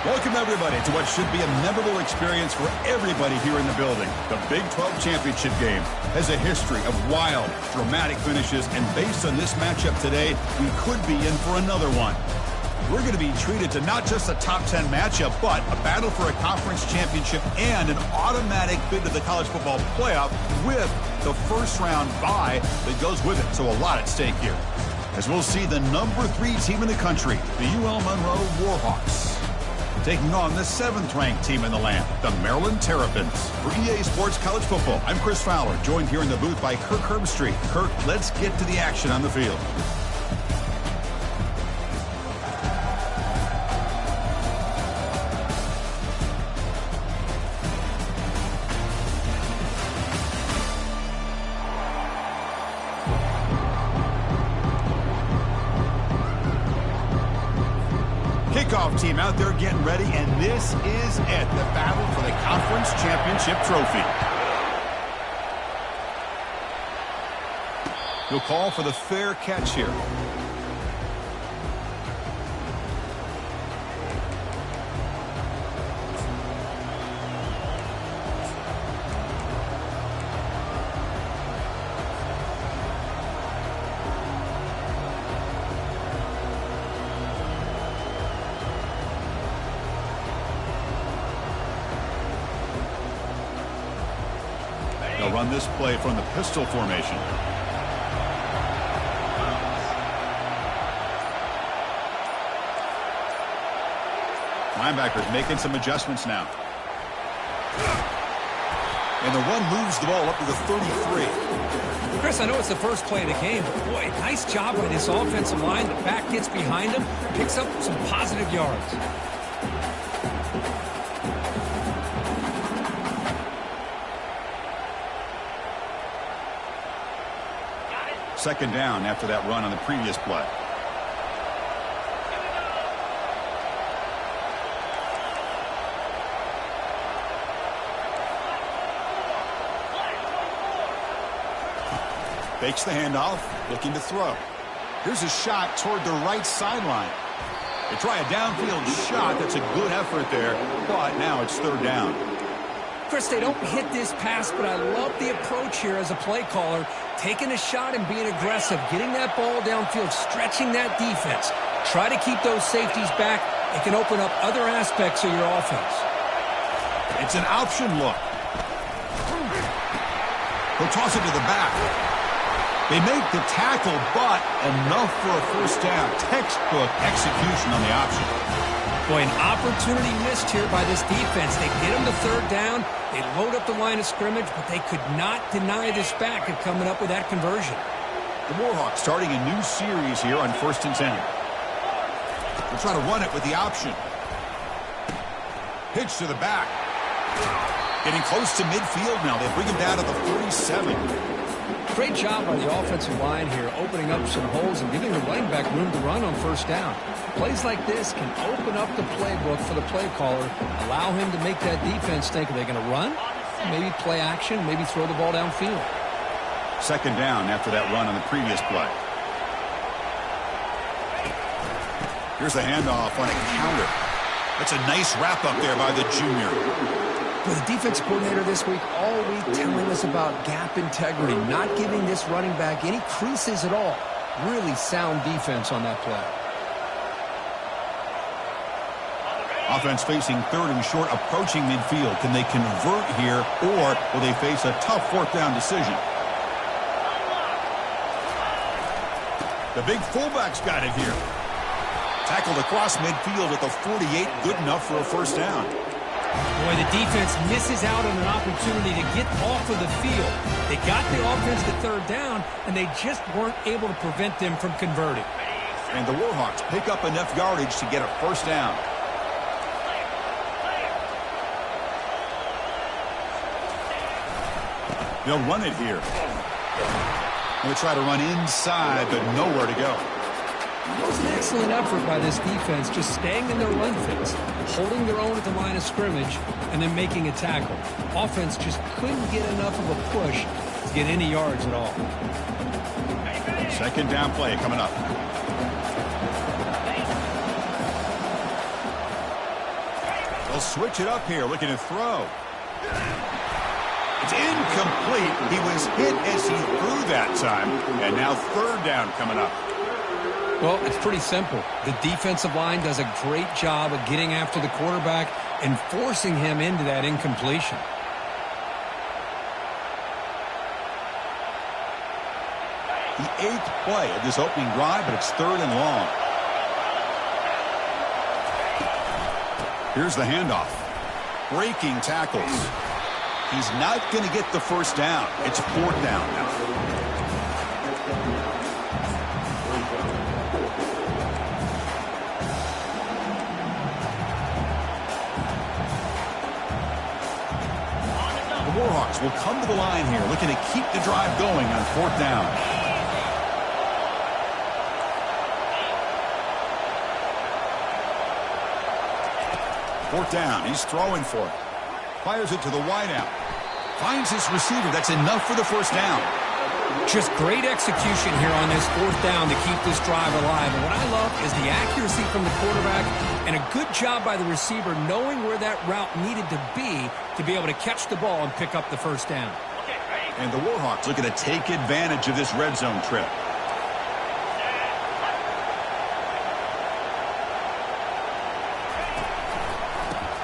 Welcome, everybody, to what should be a memorable experience for everybody here in the building. The Big 12 Championship game has a history of wild, dramatic finishes, and based on this matchup today, we could be in for another one. We're going to be treated to not just a top 10 matchup, but a battle for a conference championship and an automatic bid to the college football playoff with the first-round bye that goes with it. So a lot at stake here. As we'll see the number 3 team in the country, the UL Monroe Warhawks, taking on the 7th-ranked team in the land, the Maryland Terrapins. For EA Sports College Football, I'm Chris Fowler, joined here in the booth by Kirk Herbstreit. Kirk, let's get to the action on the field. Kickoff team out there getting ready, and this is it, the battle for the conference championship trophy. He'll call for the fair catch here. They'll run this play from the pistol formation. Linebackers making some adjustments now. And the run moves the ball up to the 33. Chris, I know it's the first play of the game, but boy, nice job by this offensive line. The back gets behind him, picks up some positive yards. Second down after that run on the previous play. Fakes the handoff, looking to throw. Here's a shot toward the right sideline. They try a downfield shot. That's a good effort there, but now it's third down. Chris, they don't hit this pass, but I love the approach here as a play caller. Taking a shot and being aggressive, getting that ball downfield, stretching that defense. Try to keep those safeties back. It can open up other aspects of your offense. It's an option look. He'll toss it to the back. They make the tackle, but enough for a first down. Textbook execution on the option. Boy, an opportunity missed here by this defense. They get him to third down. They load up the line of scrimmage, but they could not deny this back of coming up with that conversion. The Warhawks starting a new series here on 1st and 10. They'll try to run it with the option. Pitch to the back. Getting close to midfield now. They bring him down to the 47. Great job by the offensive line here, opening up some holes and giving the running back room to run on first down. Plays like this can open up the playbook for the play caller, allow him to make that defense think, are they going to run? Maybe play action, maybe throw the ball downfield. Second down after that run on the previous play. Here's the handoff on a counter. That's a nice wrap up there by the junior. With the defense coordinator this week, all week telling us about gap integrity, not giving this running back any creases at all. Really sound defense on that play. Offense facing third and short, approaching midfield. Can they convert here, or will they face a tough fourth down decision? The big fullback's got it here. Tackled across midfield at the 48, good enough for a first down. Boy, the defense misses out on an opportunity to get off of the field. They got the offense to third down, and they just weren't able to prevent them from converting. And the Warhawks pick up enough yardage to get a first down. They'll run it here. They'll try to run inside, but nowhere to go. It was an excellent effort by this defense, just staying in their run fits, holding their own at the line of scrimmage, and then making a tackle. Offense just couldn't get enough of a push to get any yards at all. Second down play coming up. They'll switch it up here, looking to throw. It's incomplete. He was hit as he threw that time. And now third down coming up. Well, it's pretty simple. The defensive line does a great job of getting after the quarterback and forcing him into that incompletion. The 8th play of this opening drive, but it's 3rd and long. Here's the handoff. Breaking tackles. He's not going to get the first down. It's 4th down now. The Warhawks will come to the line here, looking to keep the drive going on 4th down. 4th down. He's throwing for it. Fires it to the wideout. Finds his receiver. That's enough for the first down. Just great execution here on this 4th down to keep this drive alive. And what I love is the accuracy from the quarterback and a good job by the receiver knowing where that route needed to be able to catch the ball and pick up the first down. And the Warhawks looking to take advantage of this red zone trip.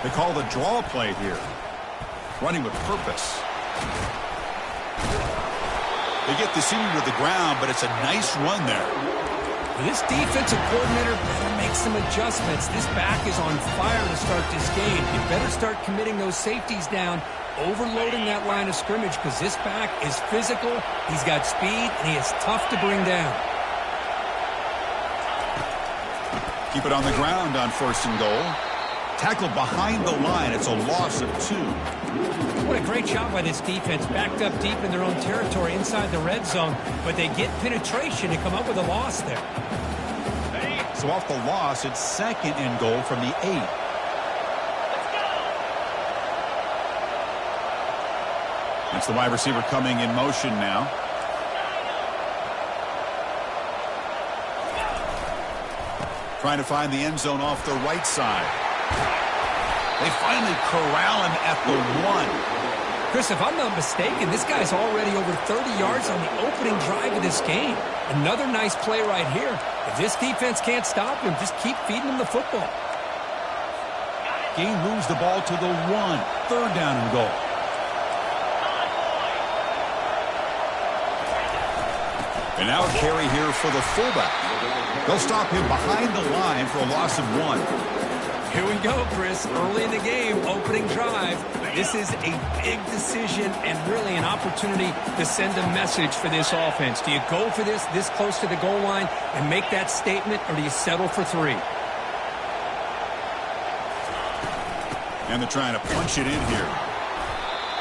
They call the draw play here. Running with purpose. They get the senior to the ground, but it's a nice run there. This defensive coordinator better make some adjustments. This back is on fire to start this game. You better start committing those safeties down, overloading that line of scrimmage, because this back is physical, he's got speed, and he is tough to bring down. Keep it on the ground on 1st and goal. Tackled behind the line. It's a loss of 2. What a great job by this defense. Backed up deep in their own territory inside the red zone, but they get penetration to come up with a loss there. So off the loss, it's 2nd and goal from the 8. That's the wide receiver coming in motion now. Trying to find the end zone off the right side. They finally corral him at the 1. Chris, if I'm not mistaken, this guy's already over 30 yards on the opening drive of this game. Another nice play right here. If this defense can't stop him, just keep feeding him the football. Gain moves the ball to the 1. 3rd down and goal. And now a carry here for the fullback. They'll stop him behind the line for a loss of 1. Here we go, Chris. Early in the game, opening drive. This is a big decision and really an opportunity to send a message for this offense. Do you go for this close to the goal line and make that statement, or do you settle for 3? And they're trying to punch it in here.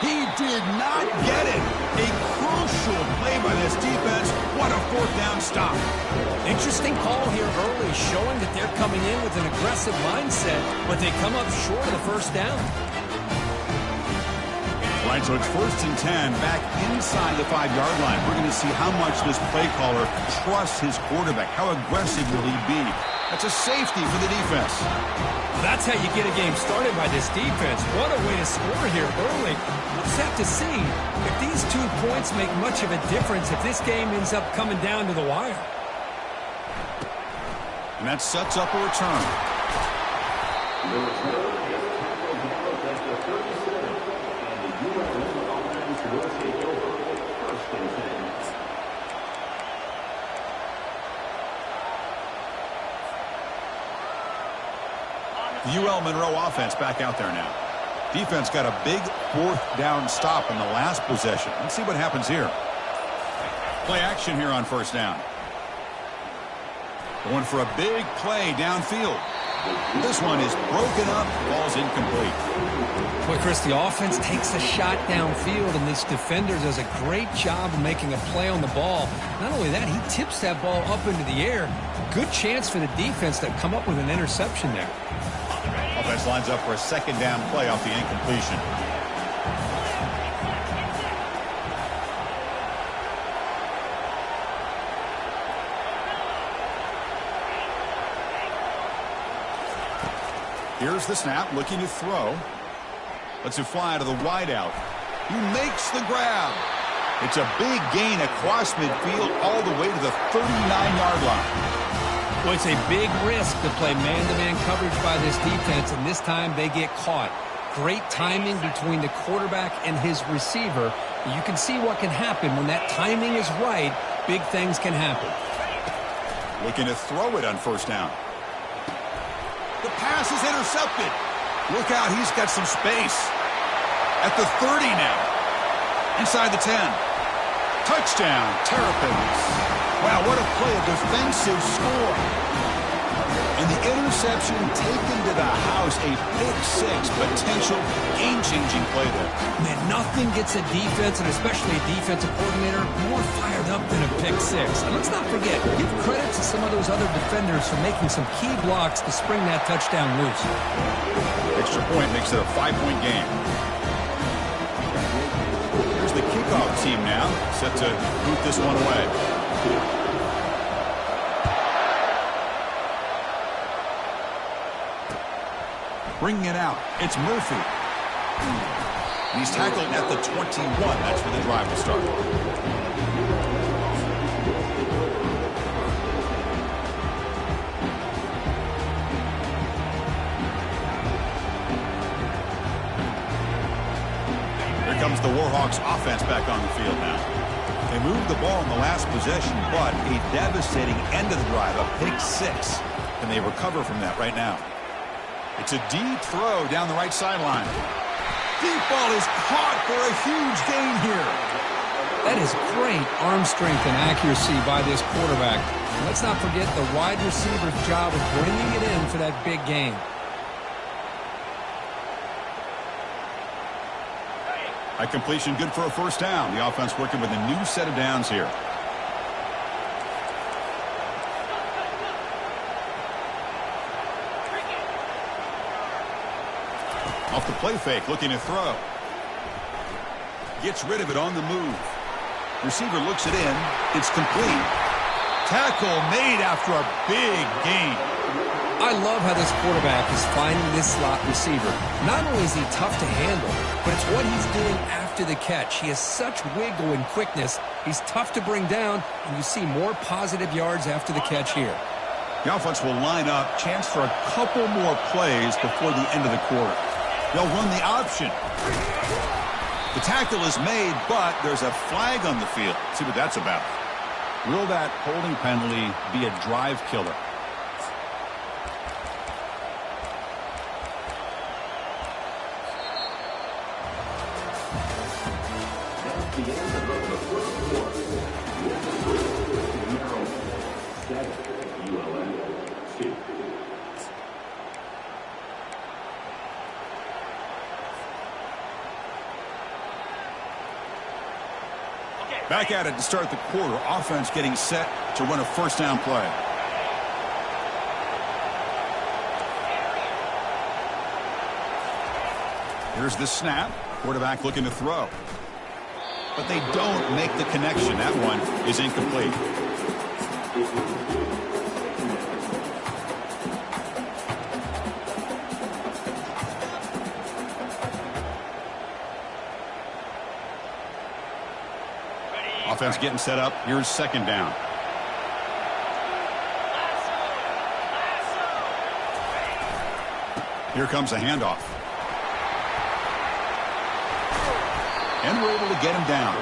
He did not get it. A crucial play by this defense. What a 4th down stop. Interesting call here early, showing that they're coming in with an aggressive mindset, but they come up short of the first down. Right, so it's 1st and 10, back inside the 5-yard line. We're going to see how much this play caller trusts his quarterback. How aggressive will he be? That's a safety for the defense. That's how you get a game started by this defense. What a way to score here early. We'll just have to see if these 2 points make much of a difference if this game ends up coming down to the wire. And that sets up a return. The UL Monroe offense back out there now. Defense got a big 4th down stop in the last possession. Let's see what happens here. Play action here on 1st down. Going for a big play downfield. This one is broken up. Ball's incomplete. Boy, Chris, the offense takes a shot downfield, and this defender does a great job of making a play on the ball. Not only that, he tips that ball up into the air. Good chance for the defense to come up with an interception there. Offense lines up for a 2nd down play off the incompletion. Here's the snap, looking to throw. Lets it fly to the wideout. He makes the grab. It's a big gain across midfield all the way to the 39-yard line. Well, it's a big risk to play man-to-man coverage by this defense, and this time they get caught. Great timing between the quarterback and his receiver. You can see what can happen when that timing is right. Big things can happen. Looking to throw it on first down. The pass is intercepted. Look out, he's got some space. At the 30 now. Inside the 10. Touchdown, Terrapins. Wow, what a play, a defensive score. And the interception taken to the house, a pick-6 potential game-changing play there. Man, nothing gets a defense, and especially a defensive coordinator, more fired up than a pick-6. And let's not forget, give credit to some of those other defenders for making some key blocks to spring that touchdown loose. Extra point makes it a 5-point game. Here's the kickoff team now, set to boot this one away. Bringing it out, it's Murphy. He's tackled at the 21. That's where the drive will start. Here comes the Warhawks offense back on the field now. They moved the ball in the last possession, but a devastating end of the drive, a pick-6. And they recover from that right now. It's a deep throw down the right sideline. Deep ball is caught for a huge gain here. That is great arm strength and accuracy by this quarterback. And let's not forget the wide receiver's job of bringing it in for that big gain. A completion good for a first down. The offense working with a new set of downs here. Off the play fake, looking to throw. Gets rid of it on the move. Receiver looks it in. It's complete. Tackle made after a big gain. I love how this quarterback is finding this slot receiver. Not only is he tough to handle, but it's what he's doing after the catch. He has such wiggle and quickness. He's tough to bring down, and you see more positive yards after the catch here. The offense will line up. Chance for a couple more plays before the end of the quarter. They'll run the option. The tackle is made, but there's a flag on the field. Let's see what that's about. Will that holding penalty be a drive killer? Back at it to start the quarter. Offense getting set to run a first down play. Here's the snap. Quarterback looking to throw. But they don't make the connection. That one is incomplete. Offense getting set up. Here's second down. Here comes a handoff. And we're able to get him down.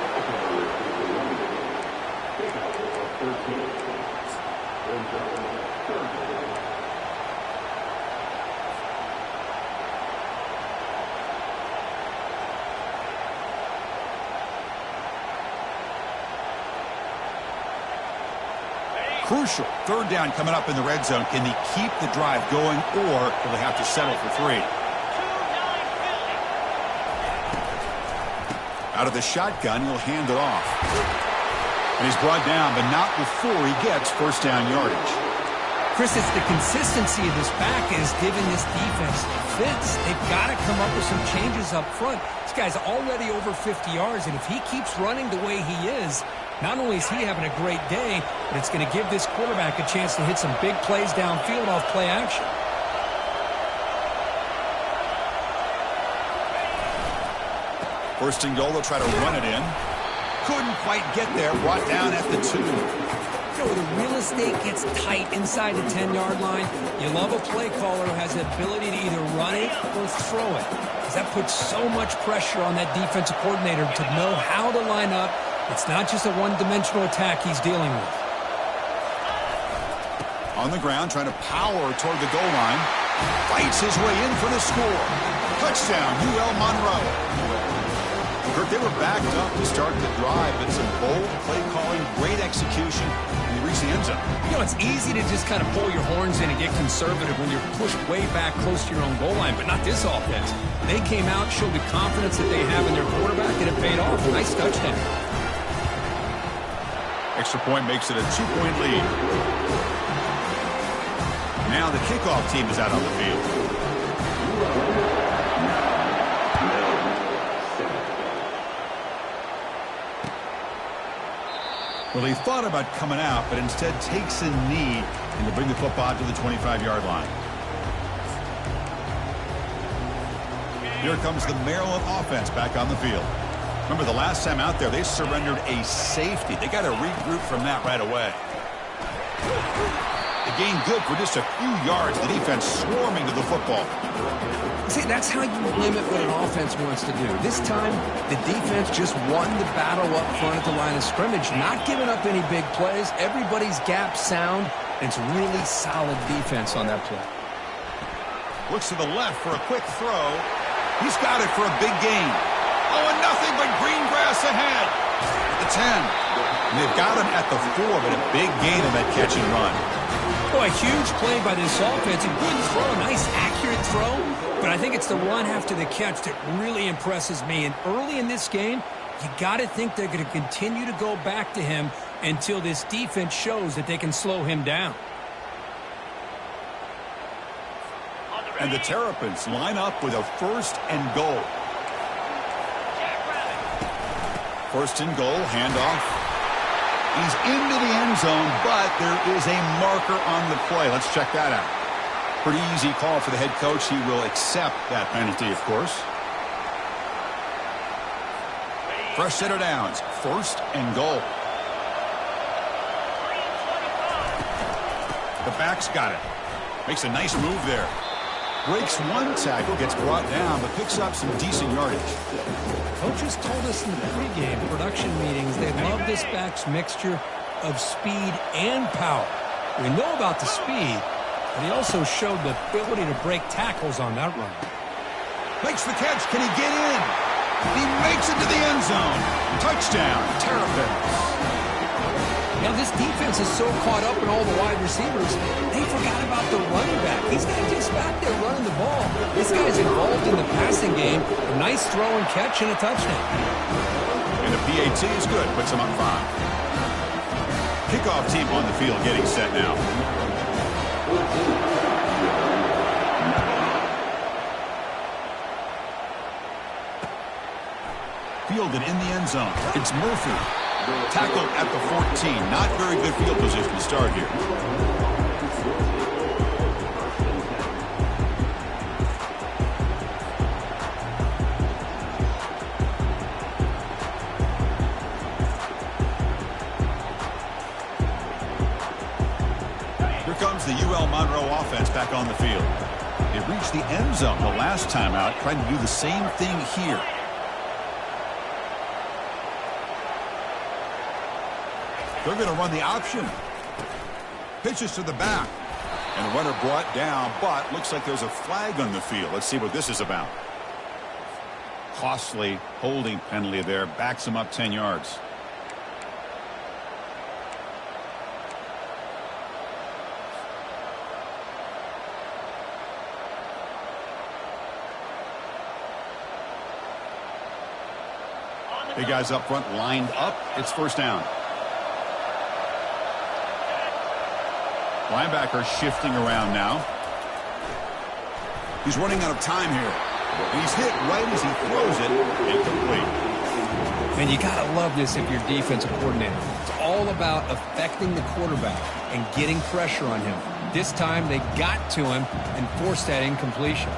Crucial. Third down coming up in the red zone. Can they keep the drive going, or will they have to settle for 3? Out of the shotgun, he'll hand it off. And he's brought down, but not before he gets first down yardage. Chris, it's the consistency of this back is giving this defense fits. They've got to come up with some changes up front. This guy's already over 50 yards, and if he keeps running the way he is, not only is he having a great day, but it's going to give this quarterback a chance to hit some big plays downfield off play action. First and goal, they'll try to run it in. Couldn't quite get there. Brought down at the 2. You know, the real estate gets tight inside the 10-yard line. You love a play caller who has the ability to either run it or throw it, because that puts so much pressure on that defensive coordinator to know how to line up. It's not just a one-dimensional attack he's dealing with. On the ground, trying to power toward the goal line. Fights his way in for the score. Touchdown, UL Monroe. Kirk, they were backed up to start the drive, but some bold play calling, great execution, and they reached the end zone. You know, it's easy to just kind of pull your horns in and get conservative when you're pushed way back close to your own goal line, but not this offense. They came out, showed the confidence that they have in their quarterback, and it paid off. Nice touchdown. Extra point makes it a 2-point lead. Now the kickoff team is out on the field. Well, he thought about coming out, but instead takes a knee and to bring the football to the 25-yard line. Here comes the Maryland offense back on the field. Remember, the last time out there, they surrendered a safety. They got to regroup from that right away. The gain good for just a few yards. The defense swarming to the football. See, that's how you limit what an offense wants to do. This time, the defense just won the battle up front at the line of scrimmage, not giving up any big plays. Everybody's gap sound, and it's really solid defense on that play. Looks to the left for a quick throw. He's got it for a big gain. Oh, and nothing but green grass ahead. At the 10. And they've got him at the 4, but a big gain on that catch and run. Oh, a huge play by this offense. A good throw, a nice accurate throw. But I think it's the run after the catch that really impresses me. And early in this game, you got to think they're going to continue to go back to him until this defense shows that they can slow him down. And the Terrapins line up with a first and goal. First and goal, handoff. He's into the end zone, but there is a marker on the play. Let's check that out. Pretty easy call for the head coach. He will accept that penalty, of course. Fresh set of downs. First and goal. The back's got it. Makes a nice move there. Breaks one tackle, gets brought down, but picks up some decent yardage. Coaches told us in the pregame production meetings they love this back's mixture of speed and power. We know about the speed, but he also showed the ability to break tackles on that run. Makes the catch. Can he get in? He makes it to the end zone. Touchdown, Terrapins. Now, this defense is so caught up in all the wide receivers, they forgot about the running back. He's not just back there running the ball. This guy's involved in the passing game. A nice throw and catch and a touchdown. And the PAT is good. Puts him up 5. Kickoff team on the field getting set now. Fielded in the end zone. It's Murphy. Tackled at the 14. Not very good field position to start here. Here comes the UL Monroe offense back on the field. They reached the end zone the last time out, trying to do the same thing here. They're going to run the option. Pitches to the back. And the runner brought down, but looks like there's a flag on the field. Let's see what this is about. Costly holding penalty there. Backs him up 10 yards. Big guys up front lined up. It's first down. Linebacker shifting around now. He's running out of time here. And he's hit right as he throws it. Incomplete. And you got to love this if you're defensive coordinator. It's all about affecting the quarterback and getting pressure on him. This time they got to him and forced that incompletion.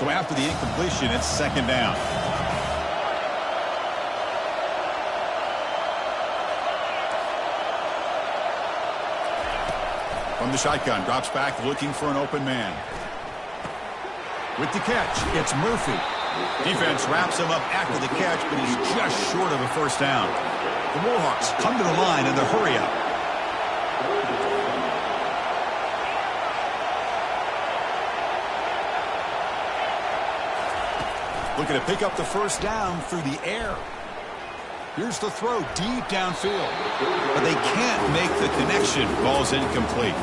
So after the incompletion, it's second down. From the shotgun, drops back looking for an open man. With the catch, it's Murphy. Defense wraps him up after the catch, but he's just short of a first down. The Warhawks come to the line in the hurry-up. Looking to pick up the first down through the air. Here's the throw deep downfield. But they can't make the connection. Ball's incomplete.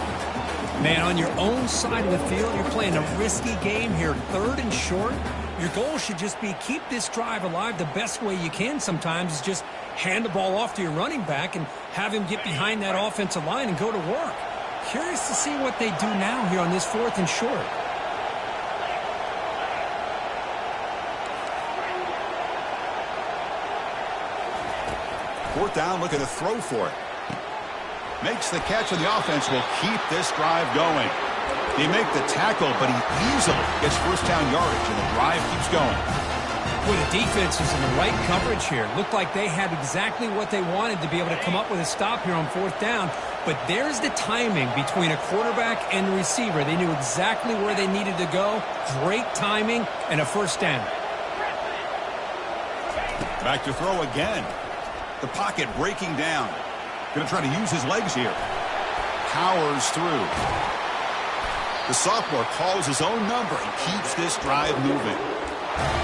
Man, on your own side of the field, you're playing a risky game here. 3rd and short. Your goal should just be keep this drive alive the best way you can sometimes is just hand the ball off to your running back and have him get behind that offensive line and go to work. Curious to see what they do now here on this 4th and short. Fourth down, looking to throw for it. Makes the catch, and the offense will keep this drive going. They make the tackle, but he easily gets first down yardage, and the drive keeps going. Well, the defense is in the right coverage here. Looked like they had exactly what they wanted to be able to come up with a stop here on 4th down. But there's the timing between a quarterback and the receiver. They knew exactly where they needed to go. Great timing and a first down. Back to throw again. The pocket breaking down. Going to try to use his legs here. Powers through. The sophomore calls his own number and keeps this drive moving.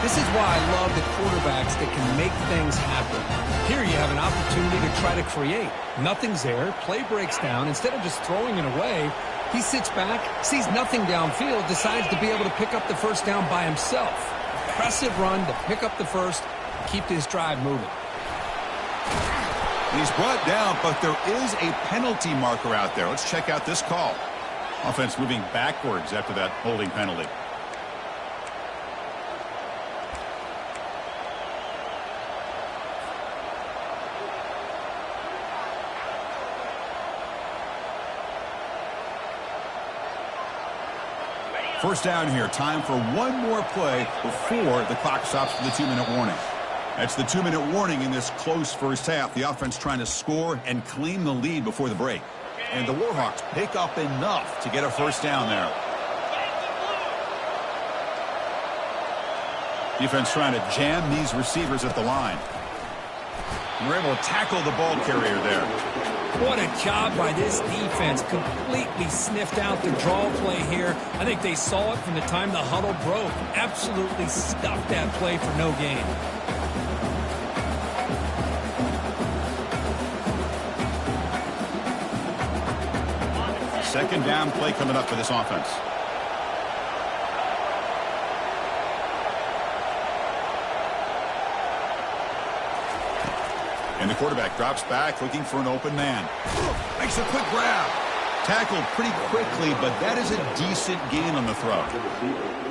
This is why I love the quarterbacks that can make things happen. Here you have an opportunity to try to create. Nothing's there. Play breaks down. Instead of just throwing it away, he sits back, sees nothing downfield, decides to be able to pick up the first down by himself. Impressive run to pick up the first, keep this drive moving. He's brought down, but there is a penalty marker out there. Let's check out this call. Offense moving backwards after that holding penalty. First down here. Time for one more play before the clock stops for the 2-minute warning. That's the 2-minute warning in this close first half. The offense trying to score and claim the lead before the break. And the Warhawks pick up enough to get a first down there. Defense trying to jam these receivers at the line. And we're able to tackle the ball carrier there. What a job by this defense. Completely sniffed out the draw play here. I think they saw it from the time the huddle broke. Absolutely stuffed that play for no gain. Second down play coming up for this offense. And the quarterback drops back looking for an open man. Makes a quick grab. Tackled pretty quickly, but that is a decent gain on the throw.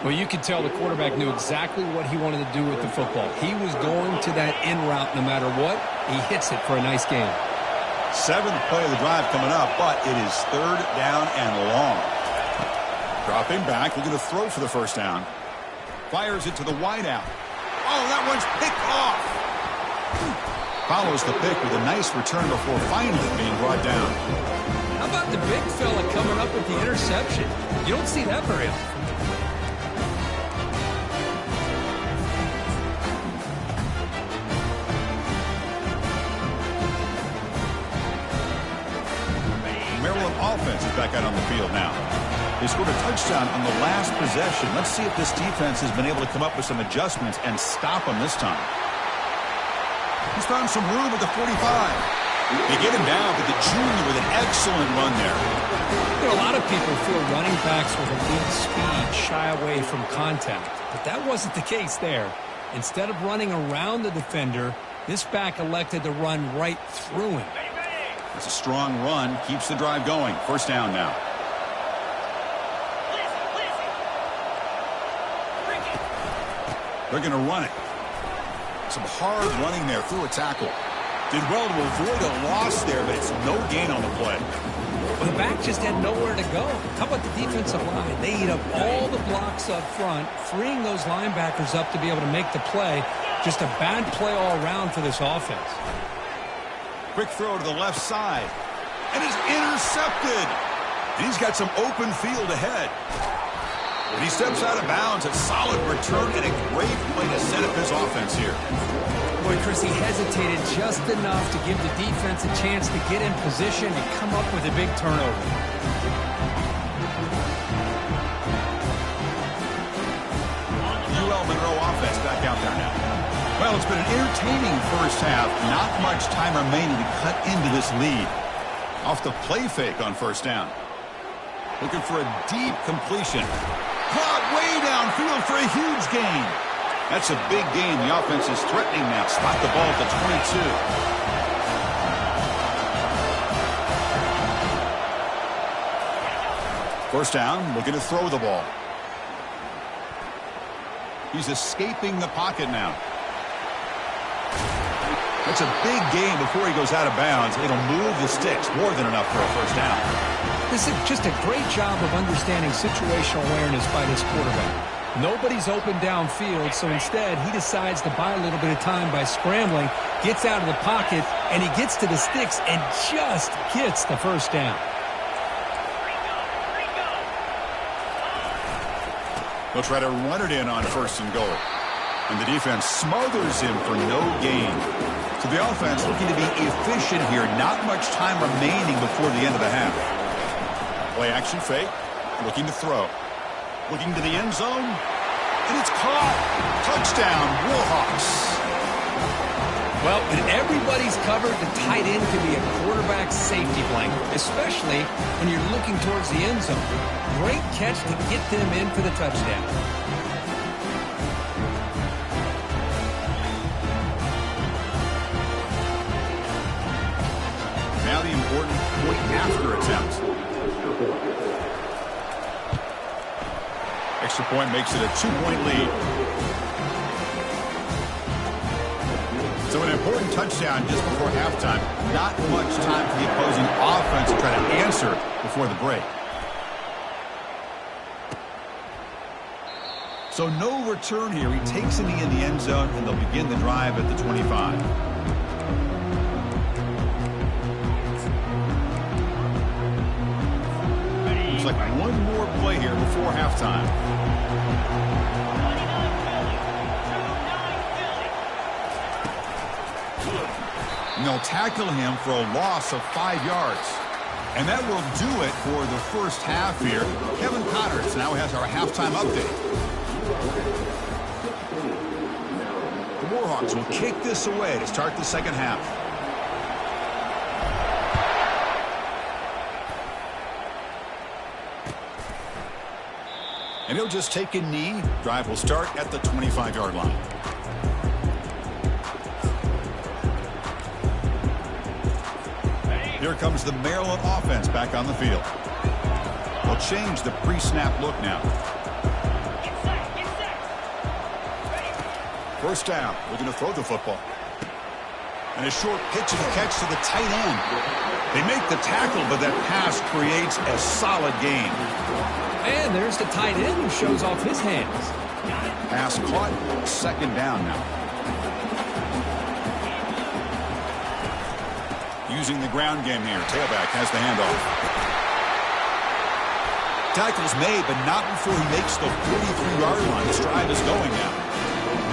Well, you could tell the quarterback knew exactly what he wanted to do with the football. He was going to that in route no matter what. He hits it for a nice gain. 7th play of the drive coming up, but it is 3rd down and long. Dropping back, looking to throw for the first down. Fires it to the wideout. Oh, that one's picked off. Follows the pick with a nice return before finally being brought down. How about the big fella coming up with the interception? You don't see that very often. Maryland offense is back out on the field now. They scored a touchdown on the last possession. Let's see if this defense has been able to come up with some adjustments and stop them this time. He's found some room at the 45. They get him down, but the junior with an excellent run there. You know, a lot of people feel running backs with elite speed shy away from contact, but that wasn't the case there. Instead of running around the defender, this back elected to run right through him. It's a strong run, keeps the drive going. First down now. They're going to run it. Some hard running there through a tackle. Did well to avoid a loss there, but it's no gain on the play. Well, the back just had nowhere to go. How about the defensive line? They eat up all the blocks up front, freeing those linebackers up to be able to make the play. Just a bad play all around for this offense. Quick throw to the left side. And it's intercepted. And he's got some open field ahead. When he steps out of bounds, a solid return and a great play to set up his offense here. Boy, Chris, he hesitated just enough to give the defense a chance to get in position and come up with a big turnover. UL Monroe offense back out there now. Well, it's been an entertaining first half. Not much time remaining to cut into this lead. Off the play fake on first down. Looking for a deep completion. Caught way downfield for a huge gain. That's a big gain. The offense is threatening now. Spot the ball at the 22. First down, looking to throw the ball. He's escaping the pocket now. That's a big gain before he goes out of bounds. It'll move the sticks more than enough for a first down. This is just a great job of understanding situational awareness by this quarterback. Nobody's open downfield, so instead he decides to buy a little bit of time by scrambling, gets out of the pocket, and he gets to the sticks and just gets the first down. They'll try to run it in on first and goal. And the defense smothers him for no gain. So the offense looking to be efficient here. Not much time remaining before the end of the half. Play action fake. Looking to throw. Looking to the end zone. And it's caught. Touchdown, Warhawks. Well, when everybody's covered, the tight end can be a quarterback's safety blanket, especially when you're looking towards the end zone. Great catch to get them in for the touchdown. Now the important point after attempt. Extra point makes it a 2-point lead. So an important touchdown just before halftime. Not much time for the opposing offense to try to answer before the break. So no return here. He takes it in the end zone, and they'll begin the drive at the 25. Looks like one more play here before halftime. And they'll tackle him for a loss of 5 yards. And that will do it for the first half here. Kevin Connors now has our halftime update. The Warhawks will kick this away to start the second half. And he'll just take a knee. Drive will start at the 25-yard line. Here comes the Maryland offense back on the field. They'll change the pre-snap look now. First down, looking to throw the football. And a short pitch and a catch to the tight end. They make the tackle, but that pass creates a solid gain. And there's the tight end who shows off his hands. Pass caught, second down now. Using the ground game here. Tailback has the handoff. Tackle's made, but not before he makes the 43-yard line. This drive is going now.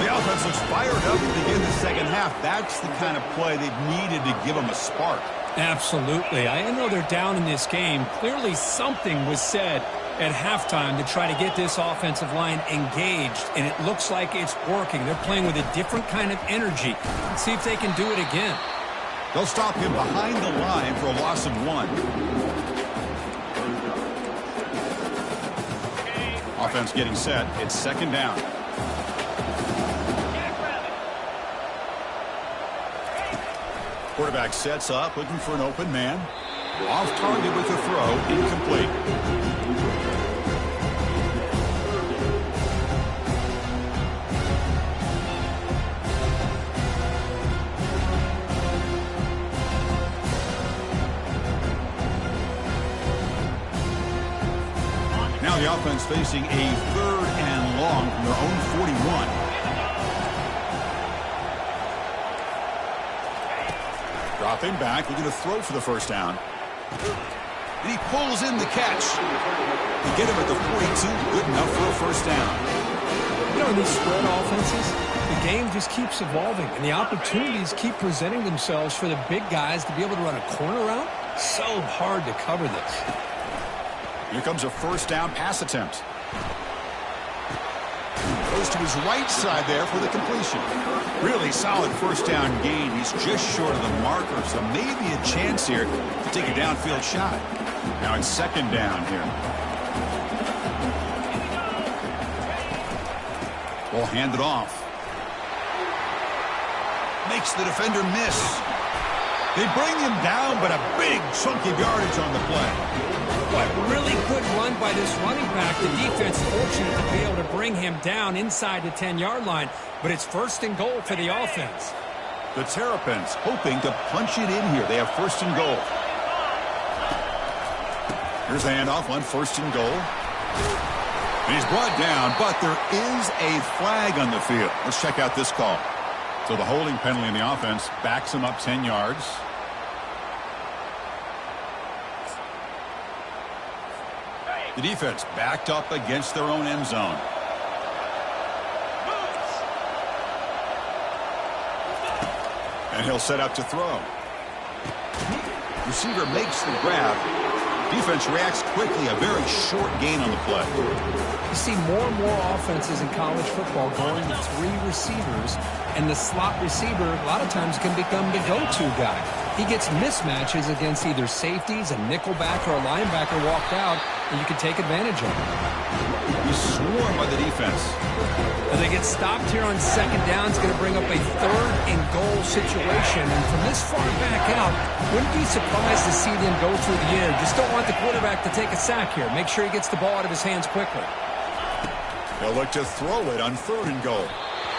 The offense looks fired up to begin the second half. That's the kind of play they've needed to give them a spark. Absolutely. I know they're down in this game. Clearly something was said at halftime to try to get this offensive line engaged, and it looks like it's working. They're playing with a different kind of energy. Let's see if they can do it again. They'll stop him behind the line for a loss of 1. Offense getting set. It's second down. Quarterback sets up, looking for an open man. Off target with the throw, incomplete. the offense facing a 3rd and long from their own 41. Dropping back, looking to throw for the first down. And he pulls in the catch. They get him at the 42, good enough for a first down. You know, in these spread offenses, the game just keeps evolving, and the opportunities keep presenting themselves for the big guys to be able to run a corner route. So hard to cover this. Here comes a first down pass attempt. Goes to his right side there for the completion. Really solid first down gain. He's just short of the marker, so maybe a chance here to take a downfield shot. Now it's 2nd down here. Ball handed off. Makes the defender miss. They bring him down, but a big chunk of yardage on the play. What really good run by this running back. The defense fortunate to be able to bring him down inside the 10-yard line, but it's 1st and goal for the offense. The Terrapins hoping to punch it in here. They have 1st and goal. Here's the handoff on 1st and goal. And he's brought down, but there is a flag on the field. Let's check out this call. So the holding penalty in the offense backs him up 10 yards. The defense backed up against their own end zone. And he'll set up to throw. Receiver makes the grab. Defense reacts quickly. A very short gain on the play. You see more and more offenses in college football going to 3 receivers, and the slot receiver a lot of times can become the go-to guy. He gets mismatches against either safeties, a nickelback, or a linebacker walked out, and you can take advantage of it. He's swarmed by the defense. As they get stopped here on 2nd down, it's going to bring up a 3rd and goal situation. And from this far back out, wouldn't be surprised to see them go through the air. Just don't want the quarterback to take a sack here. Make sure he gets the ball out of his hands quickly. They'll look to throw it on 3rd and goal.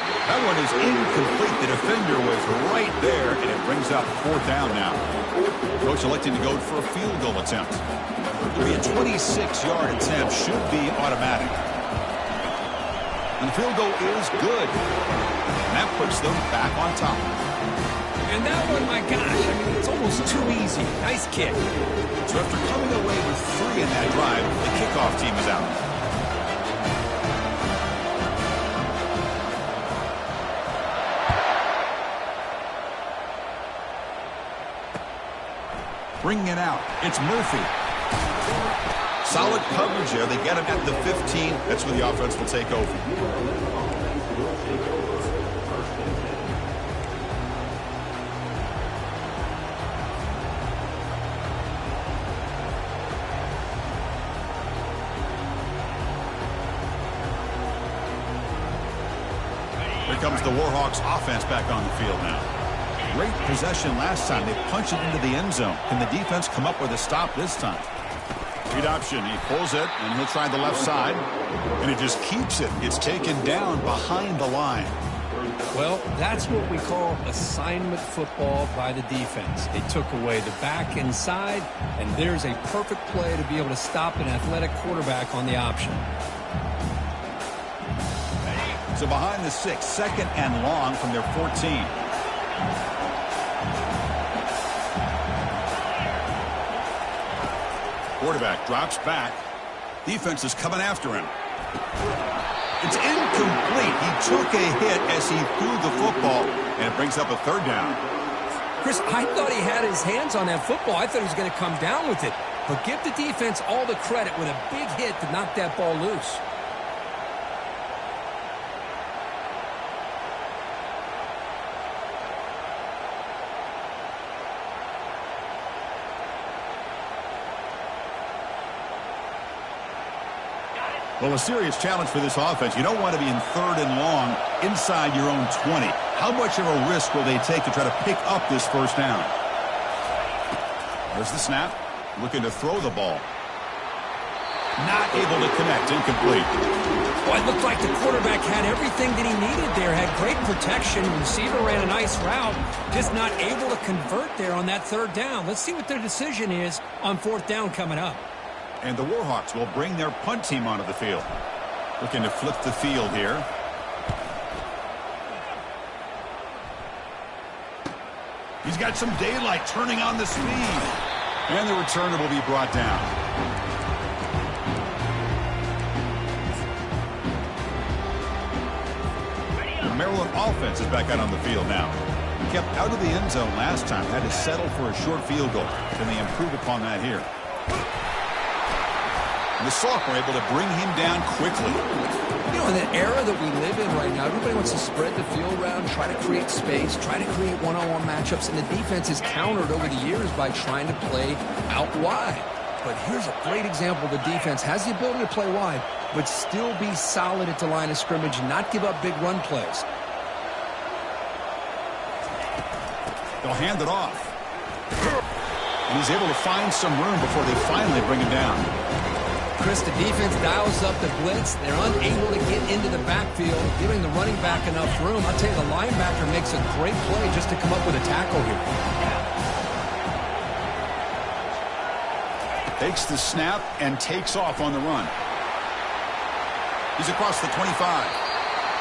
That one is incomplete. The defender was right there, and it brings up 4th down now. Coach electing to go for a field goal attempt. It'll be a 26-yard attempt. Should be automatic. And the field goal is good. And that puts them back on top. And that one, my gosh, I mean, it's almost too easy. Nice kick. So after coming away with 3 in that drive, the kickoff team is out. Bringing it out. It's Murphy. Solid coverage there. They get him at the 15. That's where the offense will take over. Here comes the Warhawks offense back on the field now. Great possession last time. They punch it into the end zone. Can the defense come up with a stop this time? Read option. He pulls it, and he'll try the left side. And he just keeps it. It's taken down behind the line. Well, that's what we call assignment football by the defense. They took away the back inside, and there's a perfect play to be able to stop an athletic quarterback on the option. So behind the 6, 2nd and long from their 14. Quarterback drops back. Defense is coming after him. It's incomplete. He took a hit as he threw the football, and it brings up a 3rd down. Chris, I thought he had his hands on that football. I thought he was going to come down with it. But give the defense all the credit with a big hit to knock that ball loose. Well, a serious challenge for this offense. You don't want to be in 3rd and long inside your own 20. How much of a risk will they take to try to pick up this first down? There's the snap. Looking to throw the ball. Not able to connect. Incomplete. Well, it looked like the quarterback had everything that he needed there. Had great protection. Receiver ran a nice route. Just not able to convert there on that 3rd down. Let's see what their decision is on 4th down coming up. And the Warhawks will bring their punt team onto the field. Looking to flip the field here. He's got some daylight turning on the speed. And the returner will be brought down. The Maryland offense is back out on the field now. Kept out of the end zone last time. Had to settle for a short field goal. Can they improve upon that here? And the sophomore able to bring him down quickly. You know, in the era that we live in right now, everybody wants to spread the field around, try to create space, try to create one-on-one matchups, and the defense is countered over the years by trying to play out wide. But here's a great example. The defense has the ability to play wide, but still be solid at the line of scrimmage and not give up big run plays. They'll hand it off. And he's able to find some room before they finally bring him down. Chris, the defense dials up the blitz. They're unable to get into the backfield, giving the running back enough room. I'll tell you, the linebacker makes a great play just to come up with a tackle here. Takes the snap and takes off on the run. He's across the 25.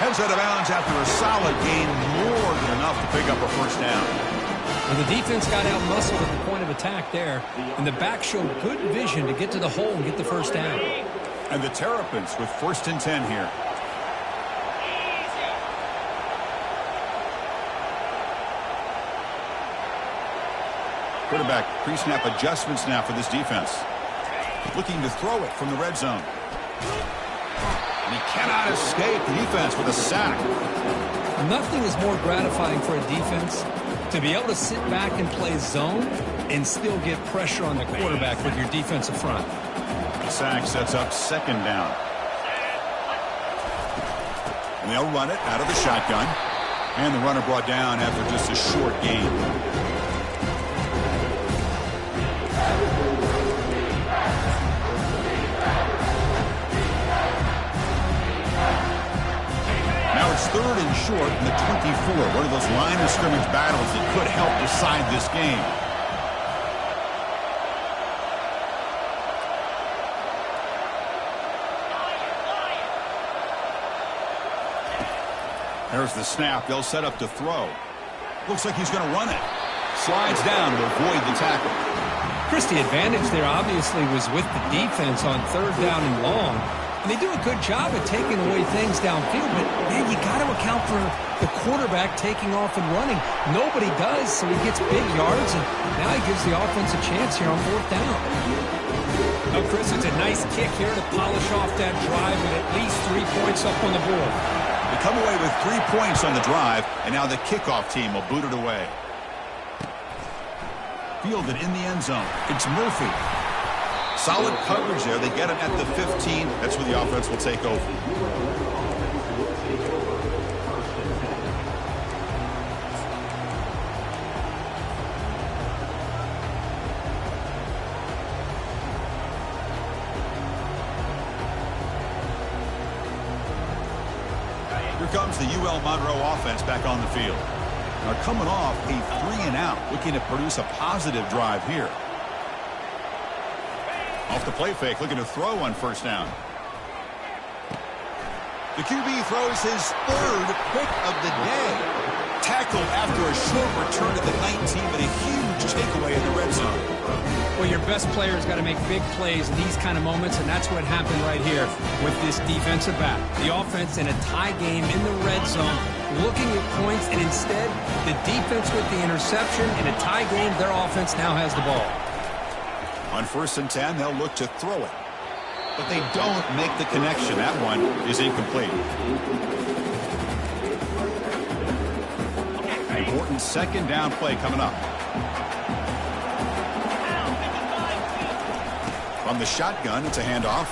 Heads out of bounds after a solid gain, more than enough to pick up a first down. Well, the defense got out-muscled at the point of attack there, and the back showed good vision to get to the hole and get the first down. And the Terrapins with 1st and 10 here. Quarterback pre-snap adjustments now for this defense. Looking to throw it from the red zone. And he cannot escape the defense with a sack. Nothing is more gratifying for a defense to be able to sit back and play zone and still get pressure on the quarterback with your defensive front. The sack sets up 2nd down. And they'll run it out of the shotgun. And the runner brought down after just a short gain. Now it's 3rd and short in the 24. One of those line of scrimmage battles that could help decide this game. There's the snap. They'll set up to throw. Looks like he's going to run it. Slides down to avoid the tackle. Chris, the advantage there obviously was with the defense on 3rd down and long. And they do a good job at taking away things downfield, but, man, you got to account for the quarterback taking off and running. Nobody does, so he gets big yards, and now he gives the offense a chance here on 4th down. Oh, Chris, it's a nice kick here to polish off that drive with at least 3 points up on the board. They come away with 3 points on the drive, and now the kickoff team will boot it away. Fielded in the end zone. It's Murphy. Solid coverage there. They get him at the 15. That's where the offense will take over. Here comes the UL Monroe offense back on the field. Now coming off a 3-and-out, looking to produce a positive drive here. Off the play fake, looking to throw on 1st down. The QB throws his 3rd pick of the day. Tackled after a short return to the 19, but a huge takeaway in the red zone. Well, your best player's got to make big plays in these kind of moments, and that's what happened right here with this defensive back. The offense in a tie game in the red zone, looking at points, and instead, the defense with the interception. In a tie game, their offense now has the ball. On 1st and 10, they'll look to throw it. But they don't make the connection. That one is incomplete. Important 2nd down play coming up. From the shotgun, it's a handoff.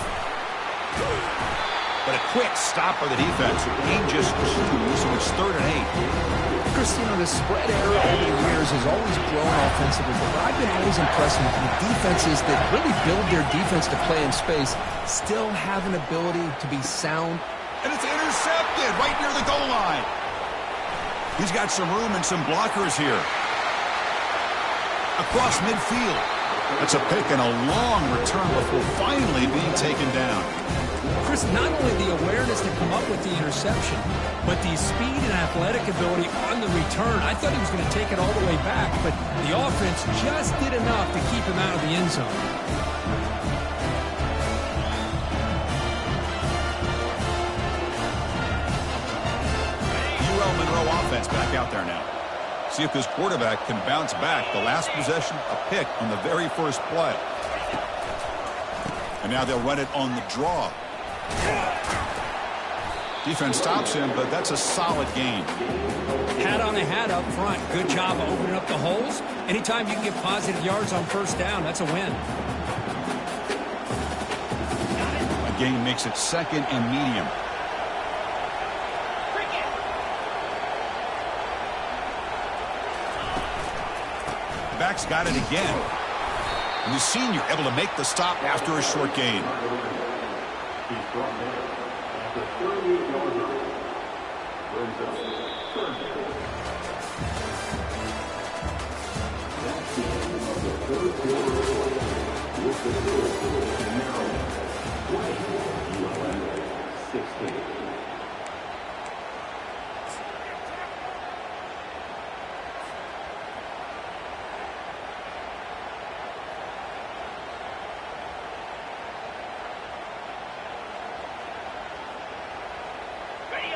But a quick stop by the defense. Gain just 2, so it's 3rd and 8. Christine, the spread era over the years has always grown offensively, but I've been always impressed with the defenses that really build their defense to play in space, still have an ability to be sound. And it's intercepted right near the goal line. He's got some room and some blockers here. Across midfield. That's a pick and a long return before finally being taken down. Chris, not only the awareness to come up with the interception, but the speed and athletic ability on the return. I thought he was going to take it all the way back, but the offense just did enough to keep him out of the end zone. Monroe offense back out there now. See if this quarterback can bounce back. The last possession, a pick on the very first play. And now they'll run it on the draw. Defense stops him, but that's a solid gain. Hat on a hat up front. Good job of opening up the holes. Anytime you can get positive yards on first down, that's a win. A gain makes it second and medium. Back's got it again. And the senior able to make the stop after a short gain.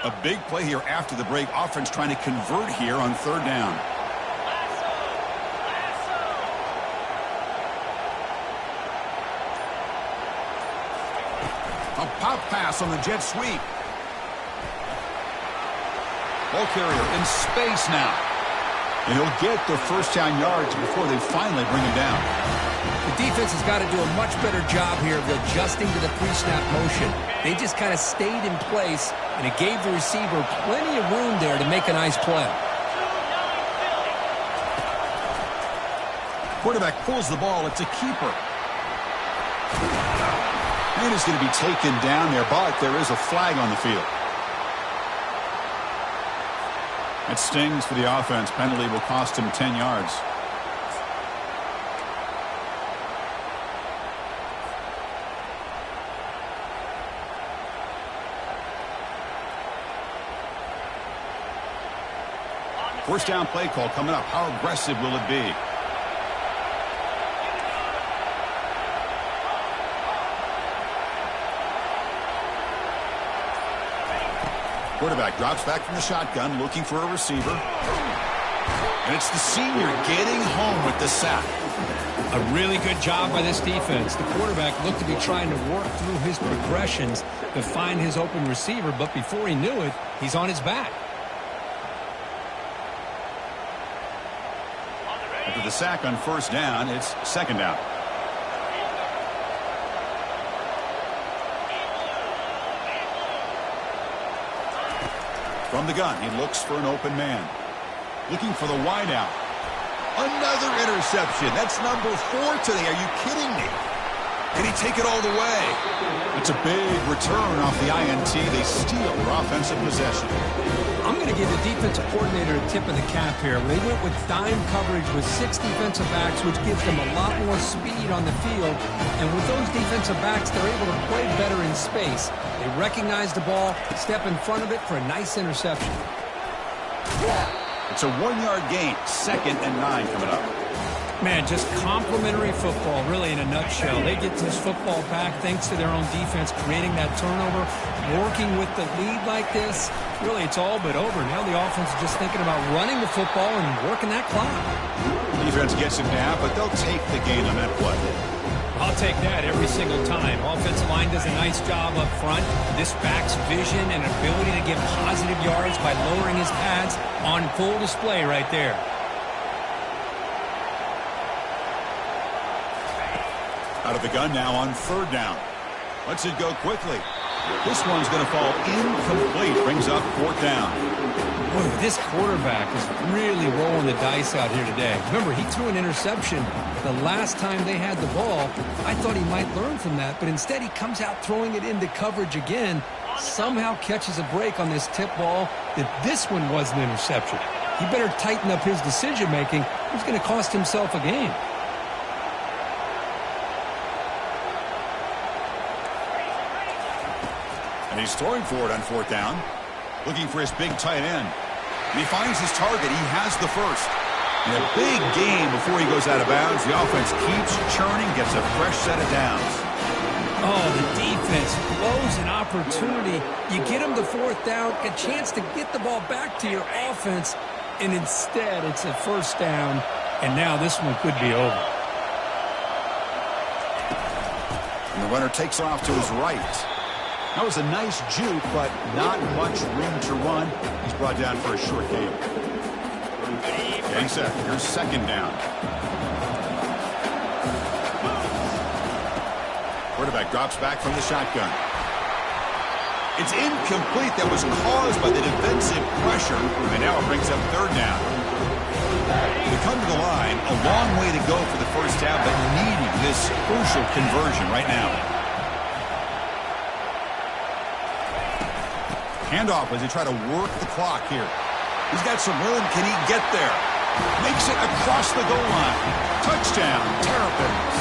A big play here after the break. Offense trying to convert here on third down. A pop pass on the jet sweep. Ball carrier in space now. And he'll get the first down yards before they finally bring him down. The defense has got to do a much better job here of adjusting to the pre-snap motion. They just kind of stayed in place, and it gave the receiver plenty of room there to make a nice play. Quarterback pulls the ball. It's a keeper. And it's going to be taken down there, but there is a flag on the field. It stings for the offense. Penalty will cost him 10 yards. First down play call coming up. How aggressive will it be? Quarterback drops back from the shotgun, looking for a receiver. And it's the senior getting home with the sack. A really good job by this defense. The quarterback looked to be trying to work through his progressions to find his open receiver, but before he knew it, he's on his back. After the sack on first down, it's second down. From the gun, he looks for an open man. Looking for the wideout. Another interception. That's number 4 today. Are you kidding me? Can he take it all the way? It's a big return off the INT. They steal their offensive possession. I'm going to give the defensive coordinator a tip of the cap here. They went with dime coverage with 6 defensive backs, which gives them a lot more speed on the field. And with those defensive backs, they're able to play better in space. They recognize the ball, step in front of it for a nice interception. It's a 1-yard gain. Second and 9 coming up. Man, just complimentary football, really, in a nutshell. They get this football back thanks to their own defense, creating that turnover, working with the lead like this. Really, it's all but over. Now the offense is just thinking about running the football and working that clock. Defense gets him down, but they'll take the gain on that play. I'll take that every single time. Offensive line does a nice job up front. This back's vision and ability to get positive yards by lowering his pads on full display right there. Out of the gun now on third down. Lets it go quickly. This one's going to fall incomplete. Brings up fourth down. Boy, this quarterback is really rolling the dice out here today. Remember, he threw an interception the last time they had the ball. I thought he might learn from that, but instead he comes out throwing it into coverage again. Somehow catches a break on this tip ball that this one was an interception. He better tighten up his decision-making. He's going to cost himself a game. And he's throwing for it on 4th down. Looking for his big tight end. And he finds his target. He has the first. And a big gain before he goes out of bounds. The offense keeps churning, gets a fresh set of downs. Oh, the defense blows an opportunity. You get them the 4th down, a chance to get the ball back to your offense, and instead it's a 1st down, and now this one could be over. And the runner takes off to his right. That was a nice juke, but not much room to run. He's brought down for a short gain. Getting set. Here's 2nd down. Quarterback drops back from the shotgun. It's incomplete. That was caused by the defensive pressure, and now it brings up 3rd down. They come to the line, a long way to go for the 1st down, but needing this crucial conversion right now. Handoff as they try to work the clock here. He's got some room. Can he get there? Makes it across the goal line. Touchdown, Terrapins.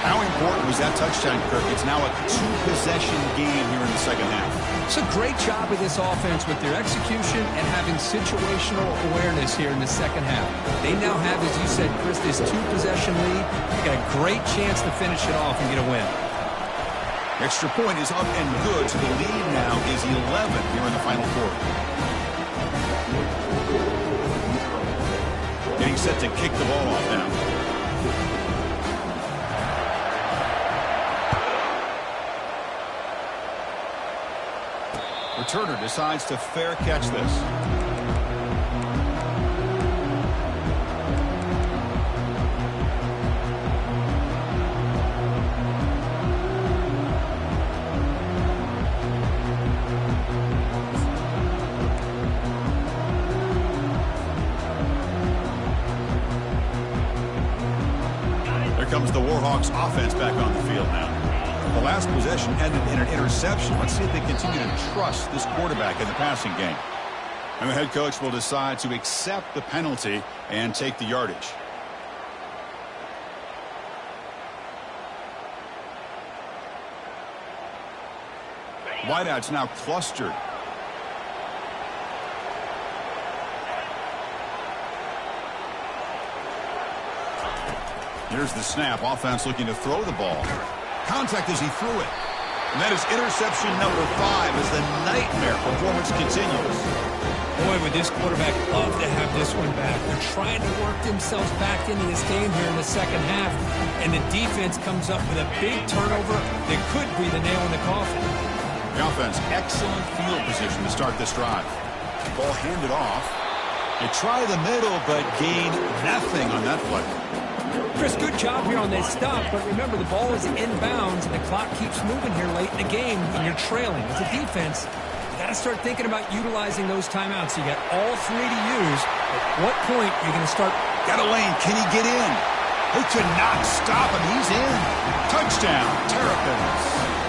How important was that touchdown, Kirk? It's now a 2-possession game here in the 2nd half. It's a great job of this offense with their execution and having situational awareness here in the 2nd half. They now have, as you said, Chris, this 2-possession lead. They got a great chance to finish it off and get a win. Extra point is up and good, so the lead now is 11 here in the final quarter. Getting set to kick the ball off now. Returner decides to fair catch this. Comes the Warhawks offense back on the field now. The last possession ended in an interception. Let's see if they continue to trust this quarterback in the passing game. And the head coach will decide to accept the penalty and take the yardage. Wideouts now clustered. Here's the snap. Offense looking to throw the ball. Contact as he threw it. And that is interception number 5 as the nightmare performance continues. Boy, would this quarterback love to have this one back. They're trying to work themselves back into this game here in the 2nd half. And the defense comes up with a big turnover that could be the nail in the coffin. The offense, excellent field position to start this drive. Ball handed off. They try the middle, but gain nothing on that play. Chris, good job here on this stop, but remember the ball is inbounds and the clock keeps moving here late in the game and you're trailing. As a defense, you got to start thinking about utilizing those timeouts. You got all 3 to use. At what point you're going to start? Got a lane. Can he get in? They could not stop him. He's in. Touchdown, Terrapins.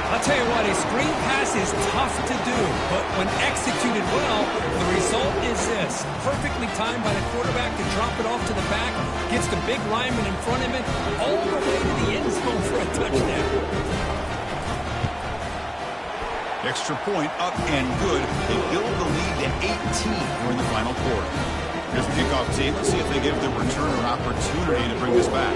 I'll tell you what, a screen pass is tough to do, but when executed well, the result is this. Perfectly timed by the quarterback to drop it off to the back, gets the big lineman in front of him, all the way to the end zone for a touchdown. Extra point up and good. They build the lead to 18 during the final quarter. Here's the kickoff team. Let's see if they give the returner an opportunity to bring this back.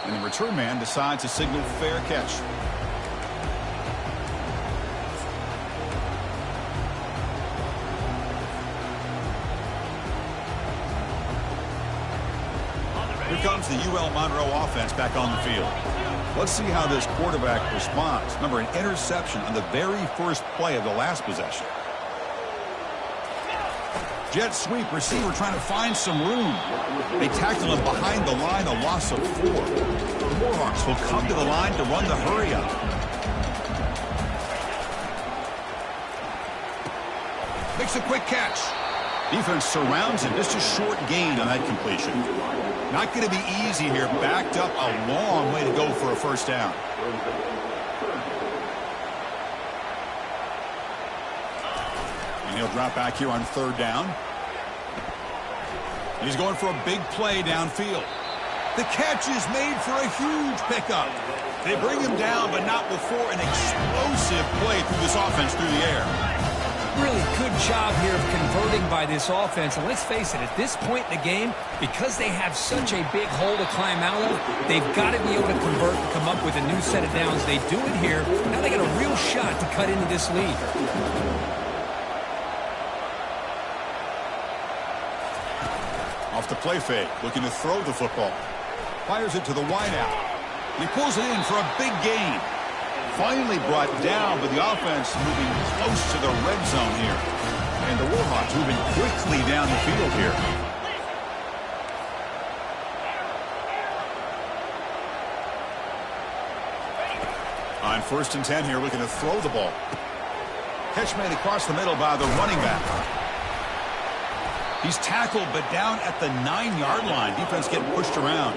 And the return man decides to signal fair catch. Here comes the UL Monroe offense back on the field. Let's see how this quarterback responds. Remember, an interception on the very first play of the last possession. Jet sweep, receiver trying to find some room. They tackle him behind the line, a loss of 4. The Warhawks will come to the line to run the hurry up. Makes a quick catch. Defense surrounds him. Just a short gain on that completion. Not going to be easy here. Backed up a long way to go for a first down. And he'll drop back here on 3rd down. He's going for a big play downfield. The catch is made for a huge pickup. They bring him down, but not before an explosive play through this offense through the air. Really good job here of converting by this offense. And let's face it, at this point in the game, because they have such a big hole to climb out of, they've got to be able to convert and come up with a new set of downs. They do it here. Now they got a real shot to cut into this lead. Off the play fake, looking to throw the football. Fires it to the wideout. He pulls it in for a big gain. Finally brought down, but the offense moving close to the red zone here. And the Warhawks moving quickly down the field here. On 1st and 10 here, looking to throw the ball. Catch made across the middle by the running back. He's tackled, but down at the 9-yard line. Defense getting pushed around.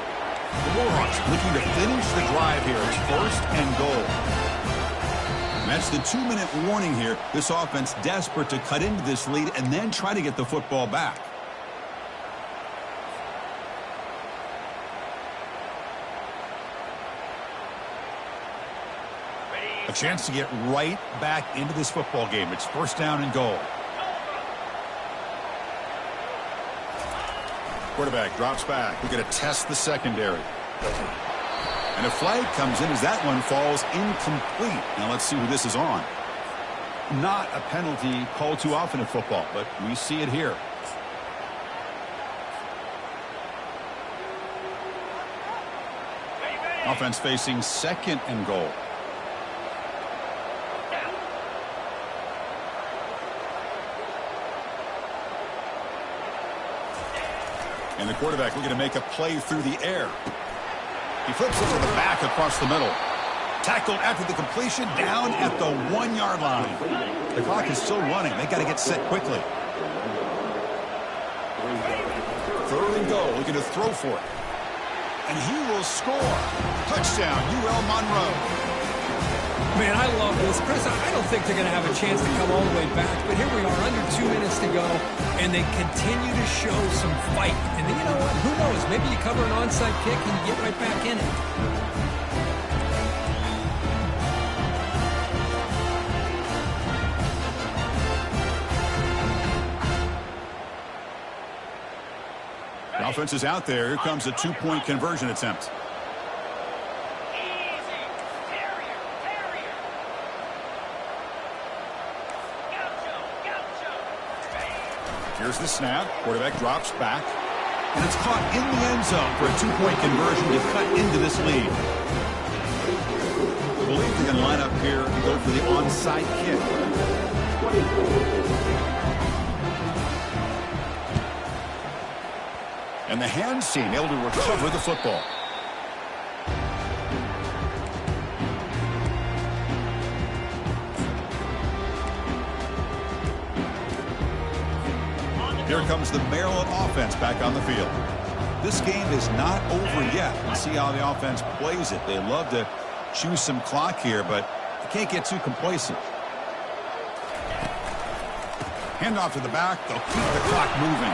The Warhawks looking to finish the drive here. It's 1st and goal. And that's the 2-minute warning here. This offense desperate to cut into this lead and then try to get the football back. A chance to get right back into this football game. It's 1st down and goal. Quarterback drops back. We're going to test the secondary. And a flag comes in as that one falls incomplete. Now let's see who this is on. Not a penalty called too often in football, but we see it here. Offense facing 2nd and goal. And the quarterback looking to make a play through the air. He flips it to the back across the middle. Tackled after the completion down at the 1-yard line. The clock is still running. They got to get set quickly. 3rd and goal, looking to throw for it. And he will score. Touchdown, UL Monroe. Man, I love this. Chris, I don't think they're going to have a chance to come all the way back, but here we are, under 2 minutes to go, and they continue to show some fight. And then, you know what? Who knows? Maybe you cover an onside kick and you get right back in it. The offense is out there. Here comes a 2-point conversion attempt. Here's the snap. Quarterback drops back. And it's caught in the end zone for a 2-point conversion to cut into this lead. I believe they're going to line up here and go for the onside kick. And the hands team able to recover the football. Here comes the Maryland offense back on the field. This game is not over yet. We'll see how the offense plays it. They love to chew some clock here, but they can't get too complacent. Handoff to the back. They'll keep the clock moving.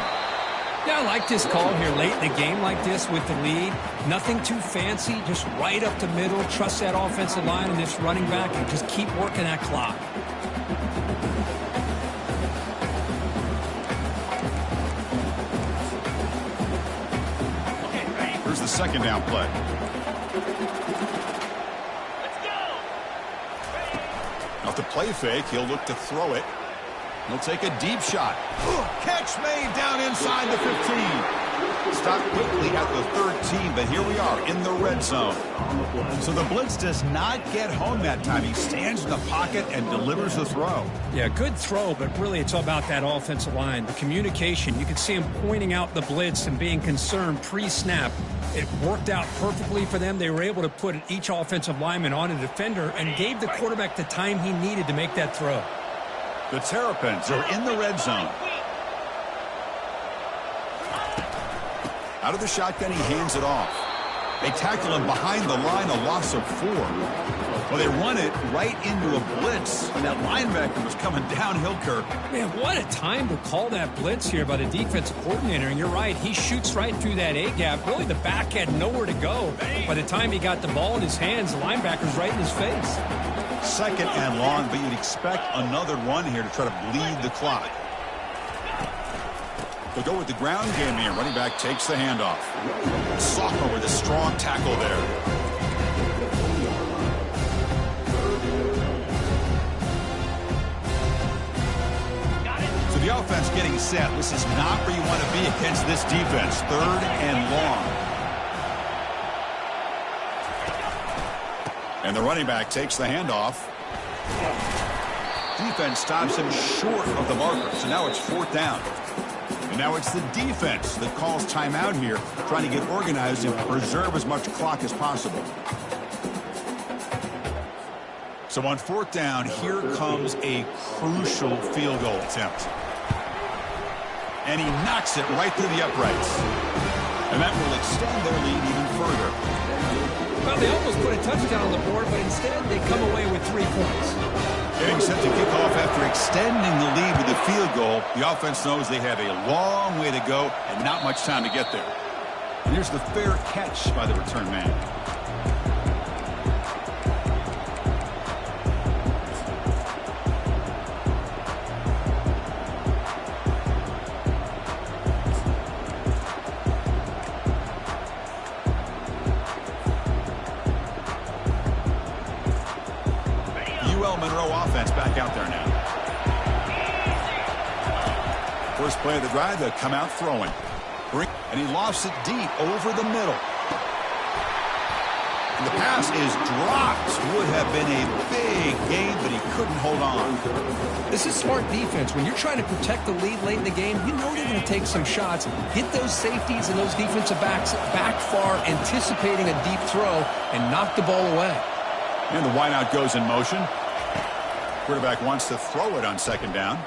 Yeah, I like this call here late in the game like this with the lead. Nothing too fancy, just right up the middle. Trust that offensive line and this running back and just keep working that clock. Here's the 2nd down play. Let's go. Off the play fake, he'll look to throw it. He'll take a deep shot. Catch made down inside the 15. Stopped quickly at the 13, but here we are in the red zone. So the blitz does not get home that time. He stands in the pocket and delivers the throw. Yeah, good throw, but really it's all about that offensive line. The communication, you can see him pointing out the blitz and being concerned pre-snap. It worked out perfectly for them. They were able to put each offensive lineman on a defender and gave the quarterback the time he needed to make that throw. The Terrapins are in the red zone. Out of the shotgun, he hands it off. They tackle him behind the line, a loss of 4. Well, they run it right into a blitz, and that linebacker was coming downhill, Kirk. Man, what a time to call that blitz here by the defensive coordinator. And you're right, he shoots right through that A-gap. Really, the back had nowhere to go. By the time he got the ball in his hands, the linebacker's right in his face. 2nd and long, but you'd expect another run here to try to bleed the clock. They'll go with the ground game here. Running back takes the handoff. Sophomore with a strong tackle there. The offense getting set. This is not where you want to be against this defense. 3rd and long. And the running back takes the handoff. Defense stops him short of the marker. So now it's 4th down. And now it's the defense that calls timeout here, trying to get organized and preserve as much clock as possible. So on 4th down, here comes a crucial field goal attempt. And he knocks it right through the uprights. And that will extend their lead even further. Well, they almost put a touchdown on the board, but instead they come away with 3 points. Getting set to kick off after extending the lead with a field goal. The offense knows they have a long way to go and not much time to get there. And here's the fair catch by the return man. Offense back out there now. First play of the drive, they'll come out throwing. And he lofts it deep over the middle. And the pass is dropped. Would have been a big gain, but he couldn't hold on. This is smart defense. When you're trying to protect the lead late in the game, you know they're going to take some shots. Get those safeties and those defensive backs back far, anticipating a deep throw, and knock the ball away. And the wideout goes in motion. Quarterback wants to throw it on 2nd down.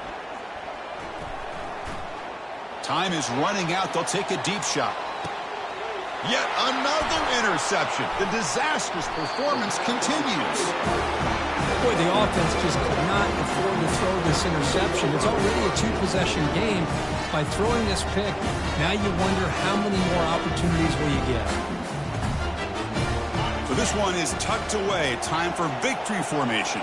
Time is running out. They'll take a deep shot. Yet another interception. The disastrous performance continues. Boy, the offense just could not afford to throw this interception. It's already a 2-possession game. By throwing this pick, now you wonder how many more opportunities will you get. So this one is tucked away. Time for victory formation.